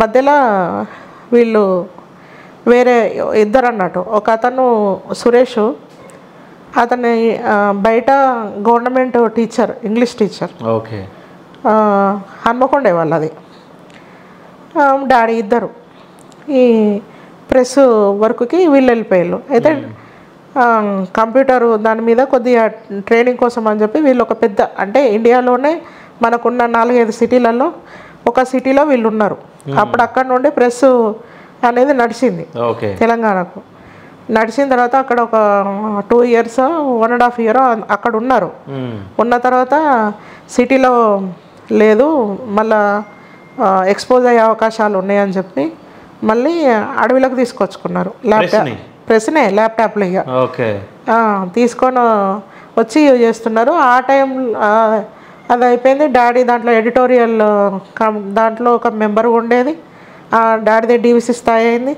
మధ్యలో వీళ్ళు వేరే ఇద్దరు అన్నట్టు. ఒక అతను సురేష్, అతని బయట government teacher, English teacher. Okay. హన్మకొండే వాళ్ళది. డాడీ ఇద్దరు ఈ ప్రెస్ వర్క్కి వీళ్ళు వెళ్ళిపోయారు. అయితే కంప్యూటర్ దాని మీద కొద్దిగా ట్రైనింగ్ కోసం అని చెప్పి వీళ్ళు ఒక పెద్ద, అంటే ఇండియాలోనే మనకున్న 4-5 సిటీలలో ఒక సిటీలో వీళ్ళు ఉన్నారు. అప్పుడు అక్కడ నుండి ప్రెస్ అనేది నడిచింది తెలంగాణకు. నడిచిన తర్వాత అక్కడ ఒక 2 years 1.5 year అక్కడ ఉన్నారు. ఉన్న తర్వాత సిటీలో లేదు, మళ్ళా ఎక్స్పోజ్ అయ్యే అవకాశాలు ఉన్నాయని చెప్పి మళ్ళీ అడవిలోకి తీసుకొచ్చుకున్నారు. ల్యాప్టాప్లు ఇక తీసుకొని వచ్చి చేస్తున్నారు. ఆ టైం అది అయిపోయింది. డాడీ దాంట్లో ఎడిటోరియల్ దాంట్లో ఒక మెంబర్గా ఉండేది. డాడీదే DVC స్థాయి అయింది.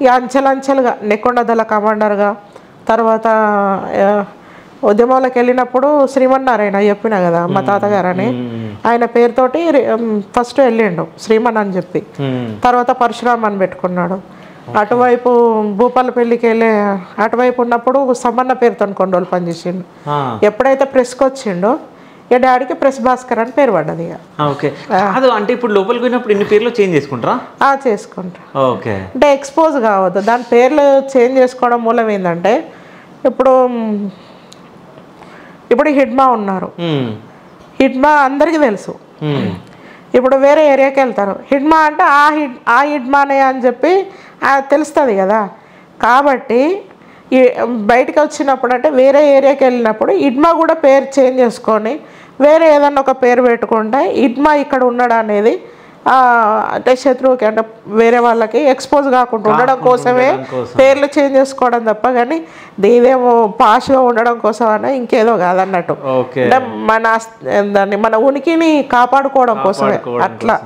ఇక అంచెలంచెలుగా నెక్కొండ దళ కమాండర్గా, తర్వాత ఉద్యమంలోకి వెళ్ళినప్పుడు శ్రీమన్నారాయణ చెప్పిన కదా మా తాతగారని, ఆయన పేరుతోటి ఫస్ట్ వెళ్ళిండు శ్రీమన్ అని చెప్పి. తర్వాత పరశురామ్ అని పెట్టుకున్నాడు. అటువైపు భూపాలపల్లికి వెళ్ళే అటువైపు ఉన్నప్పుడు సమ్మన్న పేరుతో కొన్ని రోజులు పనిచేసిండు. ఎప్పుడైతే ప్రెస్కి వచ్చిండో ఇక డాడీకి ప్రెస్ భాస్కర్ అని పేరు పడ్డది. అంటే ఇప్పుడు లోపలికి పోయినప్పుడు ఇన్ని పేర్లు చేంజ్ చేసుకుంటారా? చేసుకుంటా. అంటే ఎక్స్పోజ్ కావద్దు. దాని పేర్లు చేంజ్ చేసుకోవడం మూలం ఏంటంటే, ఇప్పుడు హిడ్మా ఉన్నారు. హిడ్మా అందరికీ తెలుసు. ఇప్పుడు వేరే ఏరియాకి వెళ్తారు, హిడ్మా అంటే ఆ హిడ్మానే అని చెప్పి తెలుస్తుంది కదా. కాబట్టి బయటకు వచ్చినప్పుడు అంటే వేరే ఏరియాకి వెళ్ళినప్పుడు హిడ్మా కూడా పేరు చేంజ్ చేసుకొని వేరే ఏదన్నా ఒక పేరు పెట్టుకుంటే హిడ్మా ఇక్కడ ఉన్నాడు అనేది అంటే శత్రువుకి, అంటే వేరే వాళ్ళకి ఎక్స్పోజ్ కాకుండా ఉండడం కోసమే పేర్లు చేంజ్ చేసుకోవడం తప్ప, కానీ ఇదేమో పాష్గా ఉండడం కోసం అనే ఇంకేదో కాదన్నట్టు. అంటే మన ఉనికిని కాపాడుకోవడం కోసమే అట్లా.